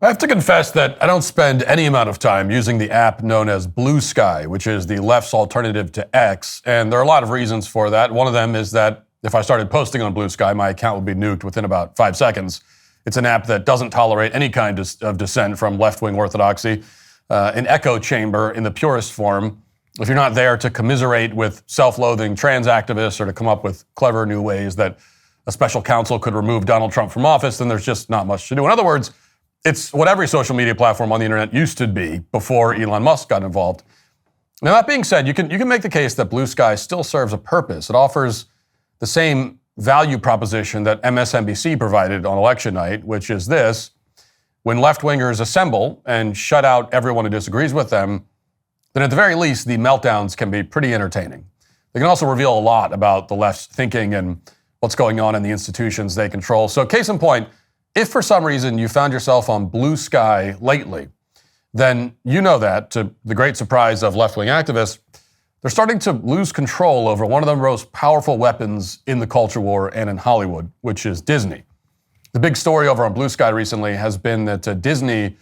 I have to confess that I don't spend any amount of time using the app known as Blue Sky, which is the left's alternative to X, and there are a lot of reasons for that. One of them is that if I started posting on Blue Sky, my account would be nuked within about 5 seconds. It's an app that doesn't tolerate any kind of dissent from left-wing orthodoxy, an echo chamber in the purest form. If you're not there to commiserate with self-loathing trans activists or to come up with clever new ways that a special counsel could remove Donald Trump from office, then there's just not much to do. In other words, it's what every social media platform on the internet used to be before Elon Musk got involved. Now, that being said, you can make the case that Blue Sky still serves a purpose. It offers the same value proposition that MSNBC provided on election night, which is this: when left-wingers assemble and shut out everyone who disagrees with them, then at the very least, the meltdowns can be pretty entertaining. They can also reveal a lot about the left's thinking and what's going on in the institutions they control. So case in point, if for some reason you found yourself on Blue Sky lately, then you know that, to the great surprise of left-wing activists, they're starting to lose control over one of the most powerful weapons in the culture war and in Hollywood, which is Disney. The big story over on Blue Sky recently has been that Disney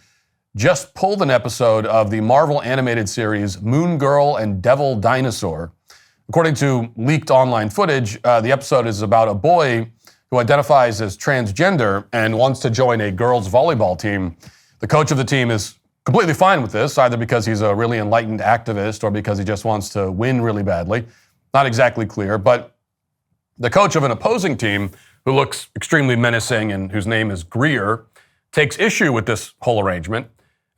just pulled an episode of the Marvel animated series Moon Girl and Devil Dinosaur. According to leaked online footage, the episode is about a boy who identifies as transgender and wants to join a girls' volleyball team. The coach of the team is completely fine with this, either because he's a really enlightened activist or because he just wants to win really badly. Not exactly clear, but the coach of an opposing team, who looks extremely menacing and whose name is Greer, takes issue with this whole arrangement.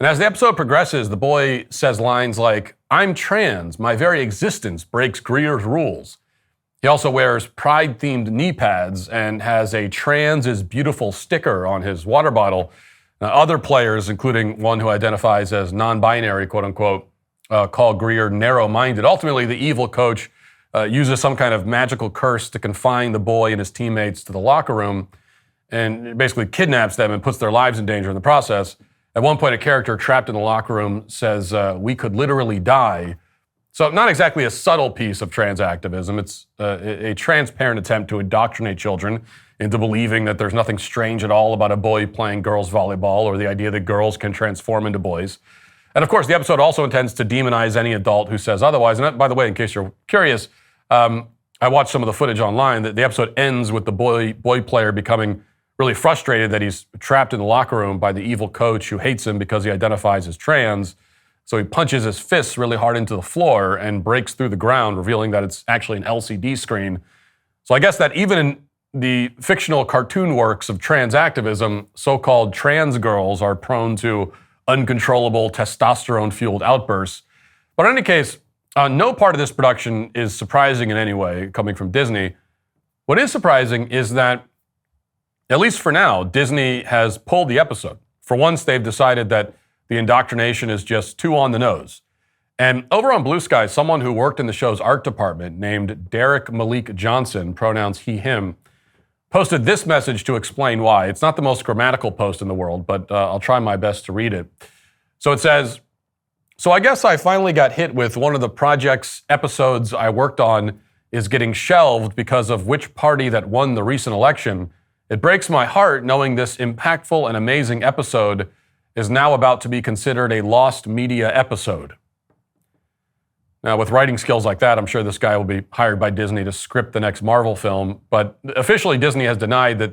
And as the episode progresses, the boy says lines like, "I'm trans, my very existence breaks Greer's rules." He also wears pride-themed knee pads and has a "trans is beautiful" sticker on his water bottle. Now, other players, including one who identifies as non-binary, quote-unquote, call Greer narrow-minded. Ultimately, the evil coach uses some kind of magical curse to confine the boy and his teammates to the locker room and basically kidnaps them and puts their lives in danger in the process. At one point, a character trapped in the locker room says, "We could literally die." So not exactly a subtle piece of trans activism. It's a transparent attempt to indoctrinate children into believing that there's nothing strange at all about a boy playing girls volleyball or the idea that girls can transform into boys. And of course, the episode also intends to demonize any adult who says otherwise. And by the way, in case you're curious, I watched some of the footage online. The episode ends with the boy player becoming really frustrated that he's trapped in the locker room by the evil coach who hates him because he identifies as trans. So he punches his fists really hard into the floor and breaks through the ground, revealing that it's actually an LCD screen. So I guess that even in the fictional cartoon works of trans activism, so-called trans girls are prone to uncontrollable testosterone-fueled outbursts. But in any case, no part of this production is surprising in any way, coming from Disney. What is surprising is that, at least for now, Disney has pulled the episode. For once, they've decided that the indoctrination is just too on the nose. And over on Blue Sky, someone who worked in the show's art department named Derek Malik Johnson, pronouns he, him, posted this message to explain why. It's not the most grammatical post in the world, but I'll try my best to read it. So it says, "So I guess I finally got hit with one of the project's episodes I worked on is getting shelved because of which party that won the recent election. It breaks my heart knowing this impactful and amazing episode is now about to be considered a lost media episode." Now, with writing skills like that, I'm sure this guy will be hired by Disney to script the next Marvel film. But officially, Disney has denied that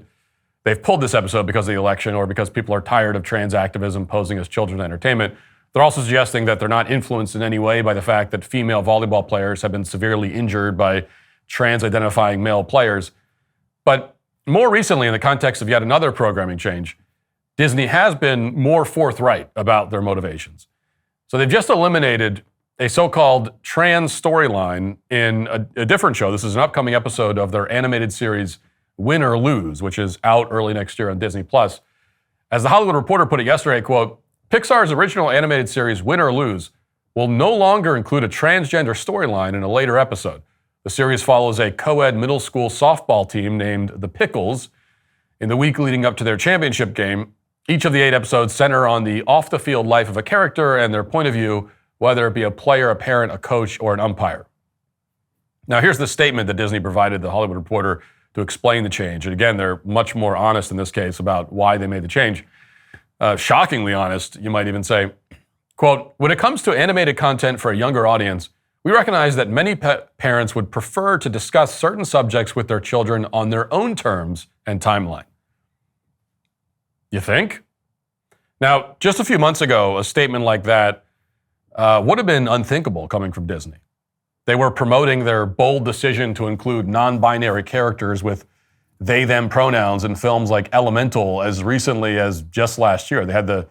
they've pulled this episode because of the election or because people are tired of trans activism posing as children's entertainment. They're also suggesting that they're not influenced in any way by the fact that female volleyball players have been severely injured by trans-identifying male players. But more recently, in the context of yet another programming change, Disney has been more forthright about their motivations. So they've just eliminated a so-called trans storyline in a different show. This is an upcoming episode of their animated series Win or Lose, which is out early next year on Disney+. As the Hollywood Reporter put it yesterday, quote, "Pixar's original animated series Win or Lose will no longer include a transgender storyline in a later episode. The series follows a co-ed middle school softball team named the Pickles. In the week leading up to their championship game, each of the 8 episodes center on the off-the-field life of a character and their point of view, whether it be a player, a parent, a coach, or an umpire." Now, here's the statement that Disney provided the Hollywood Reporter to explain the change. And again, they're much more honest in this case about why they made the change. shockingly honest, you might even say. Quote, when it comes to animated content for a younger audience, we recognize that many parents would prefer to discuss certain subjects with their children on their own terms and timeline. You think? Now, just a few months ago, a statement like that would have been unthinkable coming from Disney. They were promoting their bold decision to include non-binary characters with they-them pronouns in films like Elemental as recently as just last year. They had the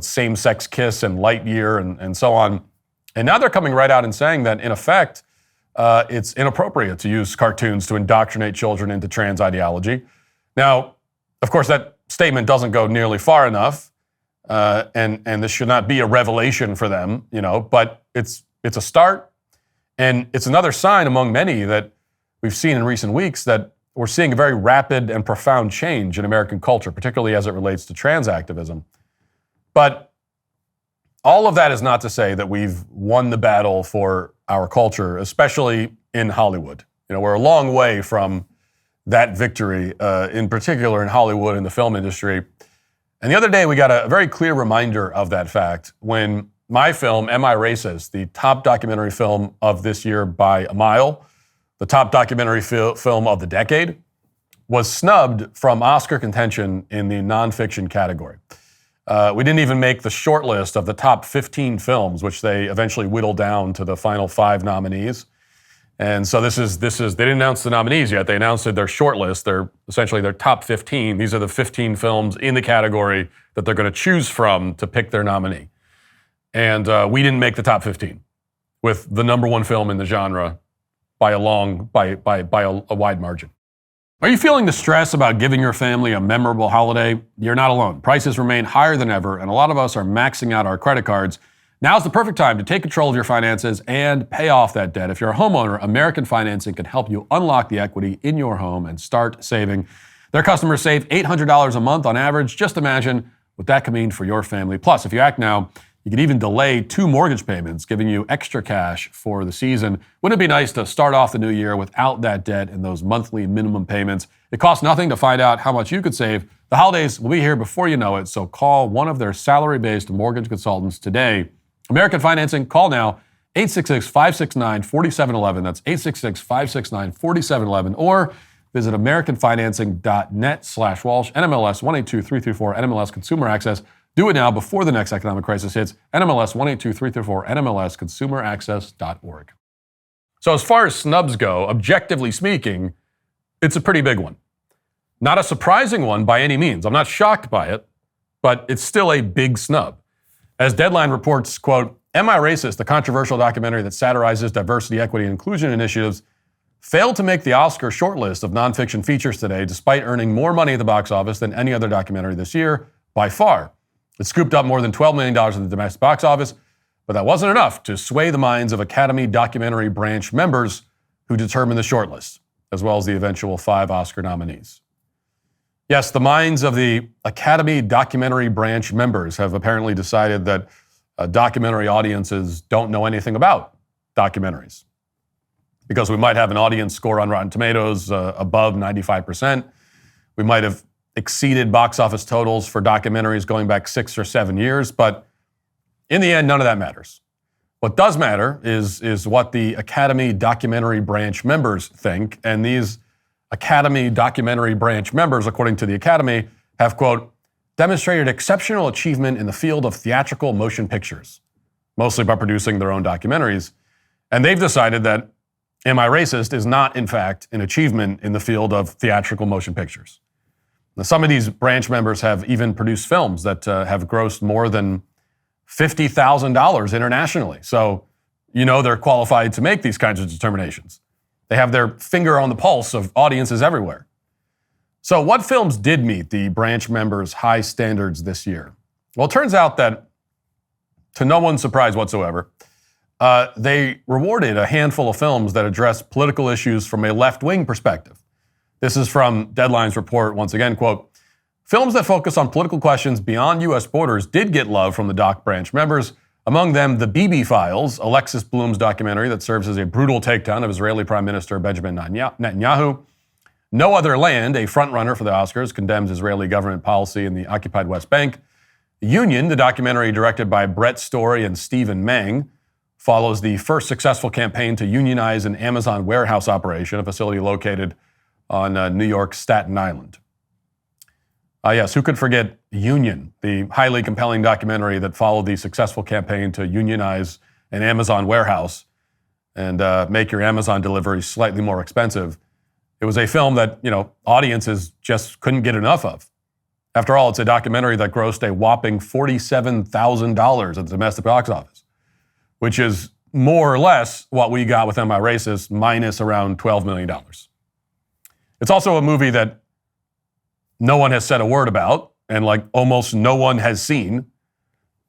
same-sex kiss and Lightyear and so on. And now they're coming right out and saying that, in effect, it's inappropriate to use cartoons to indoctrinate children into trans ideology. Now, of course, that statement doesn't go nearly far enough, and this should not be a revelation for them, but it's a start, and it's another sign among many that we've seen in recent weeks that we're seeing a very rapid and profound change in American culture, particularly as it relates to trans activism. But all of that is not to say that we've won the battle for our culture, especially in Hollywood. We're a long way from that victory, in particular in Hollywood and the film industry. And the other day, we got a very clear reminder of that fact when my film, Am I Racist?, the top documentary film of this year by a mile, the top documentary film of the decade, was snubbed from Oscar contention in the nonfiction category. We didn't even make the shortlist of the top 15 films, which they eventually whittled down to the final 5 nominees. And so this is. They didn't announce the nominees yet. They announced their shortlist. They're essentially their top 15. These are the 15 films in the category that they're going to choose from to pick their nominee. And we didn't make the top 15 with the number one film in the genre by a wide margin. Are you feeling the stress about giving your family a memorable holiday? You're not alone. Prices remain higher than ever, and a lot of us are maxing out our credit cards. Now's the perfect time to take control of your finances and pay off that debt. If you're a homeowner, American Financing can help you unlock the equity in your home and start saving. Their customers save $800 a month on average. Just imagine what that could mean for your family. Plus, if you act now, you can even delay 2 mortgage payments, giving you extra cash for the season. Wouldn't it be nice to start off the new year without that debt and those monthly minimum payments? It costs nothing to find out how much you could save. The holidays will be here before you know it, so call one of their salary-based mortgage consultants today. American Financing, call now, 866-569-4711. That's 866-569-4711. Or visit americanfinancing.net/Walsh, NMLS 182334, NMLS Consumer Access. Do it now before the next economic crisis hits. NMLS 182334, NMLS consumeraccess.org. So as far as snubs go, objectively speaking, it's a pretty big one. Not a surprising one by any means. I'm not shocked by it, but it's still a big snub. As Deadline reports, quote, Am I Racist?, the controversial documentary that satirizes diversity, equity, and inclusion initiatives, failed to make the Oscar shortlist of nonfiction features today, despite earning more money at the box office than any other documentary this year, by far. It scooped up more than $12 million in the domestic box office, but that wasn't enough to sway the minds of Academy Documentary Branch members who determined the shortlist, as well as the eventual 5 Oscar nominees. Yes, the minds of the Academy Documentary Branch members have apparently decided that documentary audiences don't know anything about documentaries, because we might have an audience score on Rotten Tomatoes above 95%. We might have exceeded box office totals for documentaries going back 6 or 7 years, but in the end, none of that matters. What does matter is what the Academy Documentary Branch members think, and these Academy Documentary Branch members, according to the Academy, have, quote, demonstrated exceptional achievement in the field of theatrical motion pictures, mostly by producing their own documentaries, and they've decided that Am I Racist? Is not, in fact, an achievement in the field of theatrical motion pictures. Now, some of these branch members have even produced films that have grossed more than $50,000 internationally. So, they're qualified to make these kinds of determinations. They have their finger on the pulse of audiences everywhere. So what films did meet the branch members' high standards this year? Well, it turns out that, to no one's surprise whatsoever, they rewarded a handful of films that address political issues from a left-wing perspective. This is from Deadline's report, once again, quote, films that focus on political questions beyond U.S. borders did get love from the Doc Branch members, among them The BB Files, Alexis Bloom's documentary that serves as a brutal takedown of Israeli Prime Minister Benjamin Netanyahu. No Other Land, a frontrunner for the Oscars, condemns Israeli government policy in the occupied West Bank. Union, the documentary directed by Brett Story and Stephen Mang, follows the first successful campaign to unionize an Amazon warehouse operation, a facility located on New York's Staten Island. Yes, who could forget Union, the highly compelling documentary that followed the successful campaign to unionize an Amazon warehouse and make your Amazon deliveries slightly more expensive. It was a film that, audiences just couldn't get enough of. After all, it's a documentary that grossed a whopping $47,000 at the domestic box office, which is more or less what we got with Am I Racist, minus around $12 million. It's also a movie that no one has said a word about, and almost no one has seen.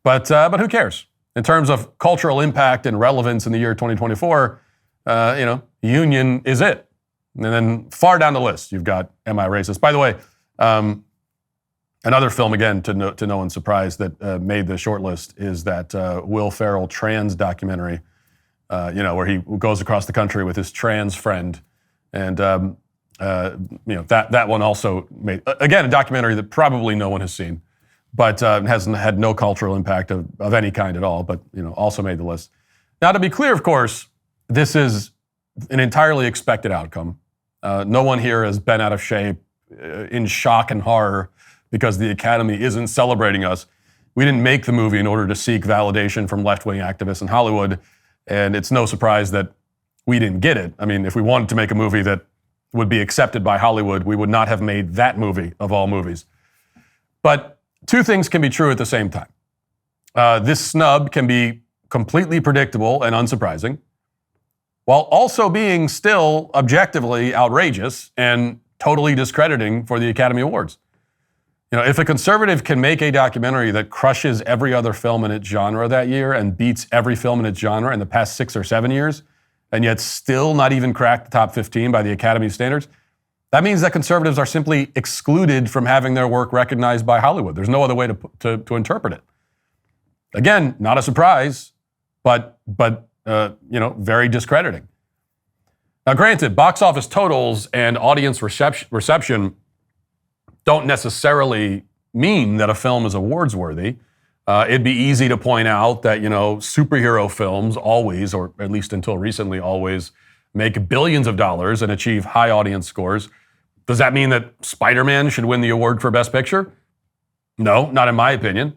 But who cares? In terms of cultural impact and relevance in the year 2024, Union is it. And then far down the list, you've got Am I Racist? By the way, another film, again, to no one's surprise, that made the shortlist is that Will Ferrell trans documentary, where he goes across the country with his trans friend. And, that one also made, again, a documentary that probably no one has seen, but hasn't had no cultural impact of any kind at all, but, also made the list. Now, to be clear, of course, this is an entirely expected outcome. No one here has been out of shape, in shock and horror, because the Academy isn't celebrating us. We didn't make the movie in order to seek validation from left-wing activists in Hollywood, and it's no surprise that we didn't get it. I mean, if we wanted to make a movie that would be accepted by Hollywood, we would not have made that movie of all movies. But two things can be true at the same time. This snub can be completely predictable and unsurprising, while also being still objectively outrageous and totally discrediting for the Academy Awards. If a conservative can make a documentary that crushes every other film in its genre that year and beats every film in its genre in the past 6 or 7 years, and yet still not even crack the top 15 by the Academy standards, that means that conservatives are simply excluded from having their work recognized by Hollywood. There's no other way to interpret it. Again, not a surprise, but very discrediting. Now, granted, box office totals and audience reception don't necessarily mean that a film is awards worthy. It'd be easy to point out that, superhero films always, or at least until recently always, make billions of dollars and achieve high audience scores. Does that mean that Spider-Man should win the award for Best Picture? No, not in my opinion.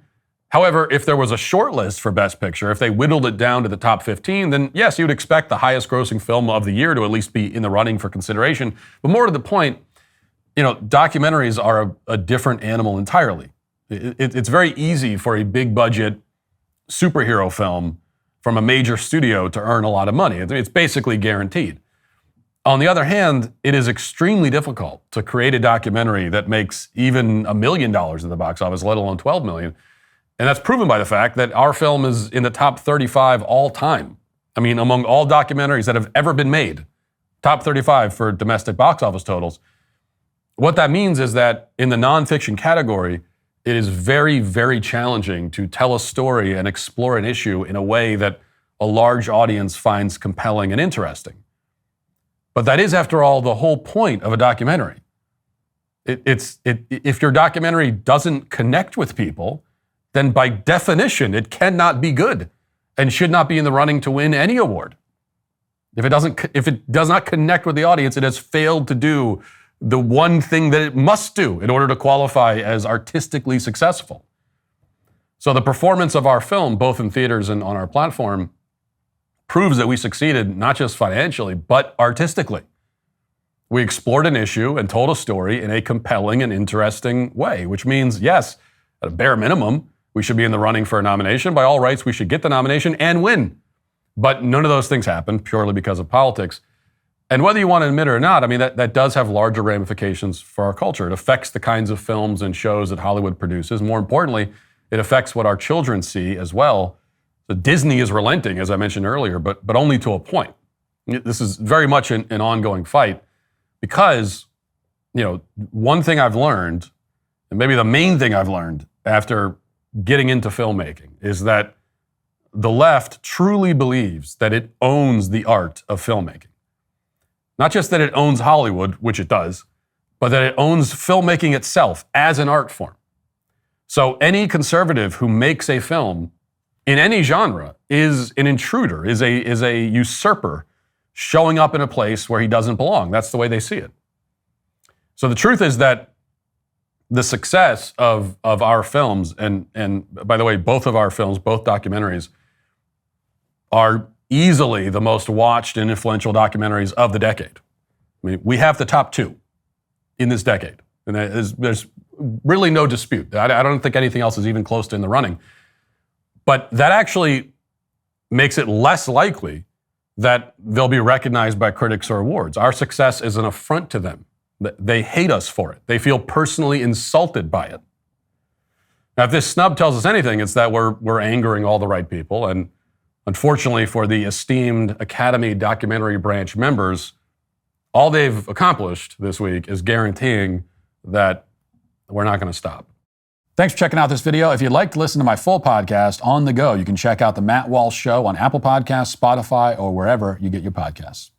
However, if there was a shortlist for Best Picture, if they whittled it down to the top 15, then yes, you'd expect the highest grossing film of the year to at least be in the running for consideration. But more to the point, documentaries are a different animal entirely. It's very easy for a big budget superhero film from a major studio to earn a lot of money. It's basically guaranteed. On the other hand, it is extremely difficult to create a documentary that makes even $1 million in the box office, let alone $12 million. And that's proven by the fact that our film is in the top 35 all time. I mean, among all documentaries that have ever been made, top 35 for domestic box office totals. What that means is that in the nonfiction category, it is very, very challenging to tell a story and explore an issue in a way that a large audience finds compelling and interesting. But that is, after all, the whole point of a documentary. If your documentary doesn't connect with people, then by definition, it cannot be good and should not be in the running to win any award. If it does not connect with the audience, it has failed to do the one thing that it must do in order to qualify as artistically successful. So the performance of our film, both in theaters and on our platform, proves that we succeeded not just financially, but artistically. We explored an issue and told a story in a compelling and interesting way, which means, yes, at a bare minimum, we should be in the running for a nomination. By all rights, we should get the nomination and win. But none of those things happened purely because of politics. And whether you want to admit it or not, I mean, that does have larger ramifications for our culture. It affects the kinds of films and shows that Hollywood produces. More importantly, it affects what our children see as well. So Disney is relenting, as I mentioned earlier, but only to a point. This is very much an ongoing fight because, one thing I've learned, and maybe the main thing I've learned after getting into filmmaking, is that the left truly believes that it owns the art of filmmaking. Not just that it owns Hollywood, which it does, but that it owns filmmaking itself as an art form. So any conservative who makes a film in any genre is an intruder, is a usurper showing up in a place where he doesn't belong. That's the way they see it. So the truth is that the success of our films, and by the way, both of our films, both documentaries, are easily the most watched and influential documentaries of the decade. I mean, we have the top 2 in this decade. And there's really no dispute. I don't think anything else is even close to in the running. But that actually makes it less likely that they'll be recognized by critics or awards. Our success is an affront to them. They hate us for it. They feel personally insulted by it. Now, if this snub tells us anything, it's that we're angering all the right people. And unfortunately for the esteemed Academy documentary branch members, all they've accomplished this week is guaranteeing that we're not going to stop. Thanks for checking out this video. If you'd like to listen to my full podcast on the go, you can check out The Matt Walsh Show on Apple Podcasts, Spotify, or wherever you get your podcasts.